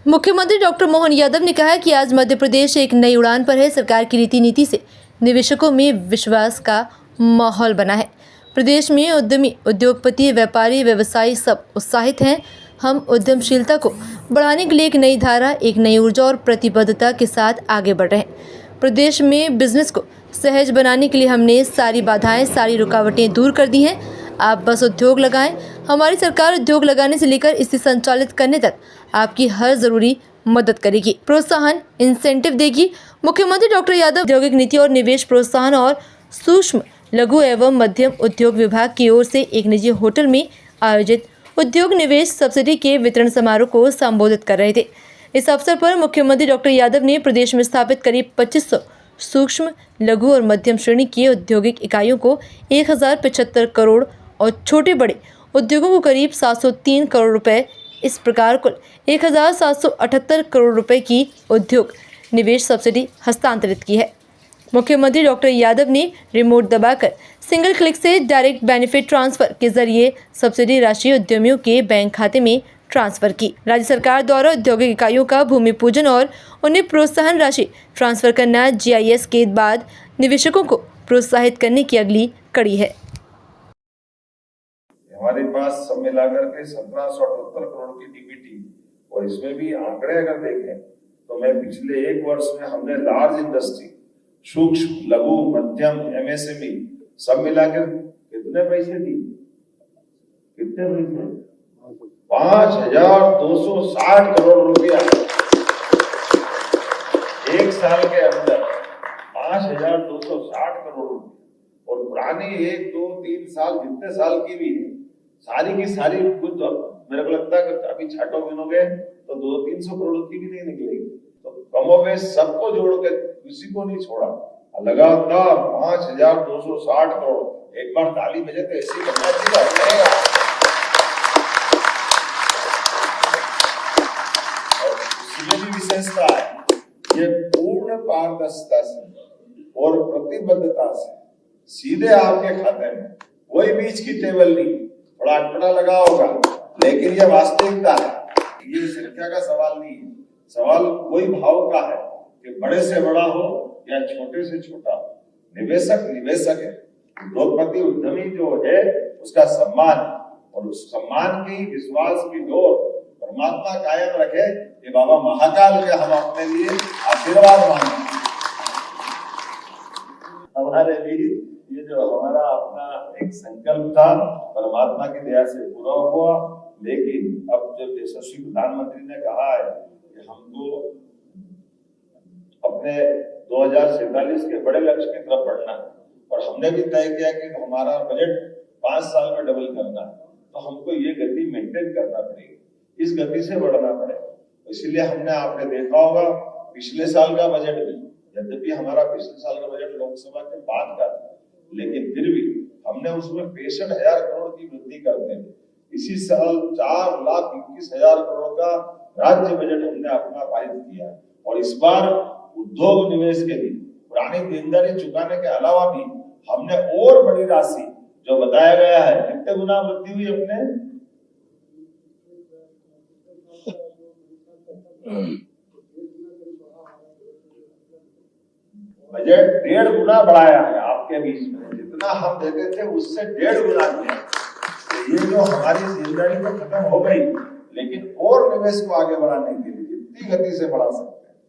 मुख्यमंत्री डॉक्टर मोहन यादव ने कहा कि आज मध्य प्रदेश एक नई उड़ान पर है। सरकार की रीति नीति से निवेशकों में विश्वास का माहौल बना है। प्रदेश में उद्यमी, उद्योगपति, व्यापारी, व्यवसायी सब उत्साहित हैं। हम उद्यमशीलता को बढ़ाने के लिए एक नई धारा, एक नई ऊर्जा और प्रतिबद्धता के साथ आगे बढ़ रहे हैं। प्रदेश में बिजनेस को सहज बनाने के लिए हमने सारी बाधाएं, सारी रुकावटें दूर कर दी हैं। आप बस उद्योग लगाएं। हमारी सरकार उद्योग लगाने से लेकर इसे संचालित करने तक आपकी हर जरूरी मदद करेगी, प्रोत्साहन, इंसेंटिव देगी। मुख्यमंत्री डॉक्टर यादव औद्योगिक नीति और निवेश प्रोत्साहन और सूक्ष्म, लघु एवं मध्यम उद्योग विभाग की ओर से एक निजी होटल में आयोजित उद्योग निवेश सब्सिडी के वितरण समारोह को संबोधित कर रहे थे। इस अवसर पर मुख्यमंत्री डॉक्टर यादव ने प्रदेश में स्थापित करीब 2500 सूक्ष्म, लघु और मध्यम श्रेणी की औद्योगिक इकाइयों को 1075 करोड़ और छोटे बड़े उद्योगों को करीब 703 करोड़ रुपए, इस प्रकार कुल 1778 करोड़ रुपए की उद्योग निवेश सब्सिडी हस्तांतरित की है। मुख्यमंत्री डॉक्टर यादव ने रिमोट दबाकर सिंगल क्लिक से डायरेक्ट बेनिफिट ट्रांसफर के जरिए सब्सिडी राशि उद्यमियों के बैंक खाते में ट्रांसफर की। राज्य सरकार द्वारा औद्योगिक इकाइयों का भूमि पूजन और उन्हें प्रोत्साहन राशि ट्रांसफर करना जीआईएस के बाद निवेशकों को प्रोत्साहित करने की अगली कड़ी है। हमारे पास सब मिलाकर के 1778 करोड़ की डीबीटी, और इसमें भी आंकड़े अगर देखें तो मैं पिछले एक वर्ष में हमने लार्ज इंडस्ट्री, सूक्ष्म, लघु, मध्यम, एमएसएमई सब मिलाकर कितने पैसे दिए? कितने पैसे? 5260 करोड़ रुपया एक साल के अंदर। 5260 करोड़ रुपया। और पुरानी 1, 2, 3 साल जितने साल की भी है, सारी की सारी कुछ मेरे को लगता है कि अभी छाटो गिनोगे तो 200-300 करोड़ की भी नहीं निकलेगी। तो कमोबेश सबको जोड़ के किसी को नहीं छोड़ा, लगातार 5260 करोड़। एक बार ताली बजे तो ऐसी बनना चाहिए। और इसमें भी विशेषता है, ये पूर्ण पारदर्शिता से और प्रतिबद्धता से सीधे आपके खाते में, कोई बीच की टेबल नहीं, थोड़ा अटपटा लगा होगा, लेकिन ये वास्तविकता है। ये संख्या का सवाल नहीं है, सवाल वही भाव का है कि बड़े से बड़ा हो या छोटे से छोटा हो, निवेशक निवेशक है। उद्योगपति उद्यमी जो है उसका सम्मान, और उस सम्मान की, विश्वास की डोर परमात्मा कायम रखे। ये बाबा महाकाल के हम अपने लिए आशीर्वाद मांगते हैं। हमारे लिए ये जो हमारा अपना एक संकल्प था परमात्मा की दया से पूरा हुआ। लेकिन अब जब यशस्वी प्रधानमंत्री ने कहा है कि हमको अपने 2047 के बड़े लक्ष्य की तरफ बढ़ना है, और हमने भी तय किया कि हमारा बजट 5 साल में डबल करना है, तो हमको ये गति मेंटेन करना पड़ेगी, इस गति से बढ़ना पड़ेगा। इसलिए हमने, आपने देखा होगा पिछले साल का बजट भी, यद्यपि हमारा पिछले साल का बजट लोकसभा के बाद का था, लेकिन फिर भी हमने उसमें 65,000 करोड़ की वृद्धि करते हैं। इसी साल 4,21,000 करोड़ का राज्य बजट हमने अपना पारित किया। और इस बार उद्योग निवेश के लिए पुरानी देनदारी चुकाने के अलावा भी हमने और बड़ी राशि जो बताया गया है, कितने गुना वृद्धि हुई अपने? बजट 1.5 गुना बढ़ाया है आपके बीच में, जितना हम देते थे उससे 1.5 गुना दिया। ये जो हमारी जिम्मेदारी तो खत्म हो गई, लेकिन और निवेश को आगे बढ़ाने के लिए जितनी गति से बढ़ा सकते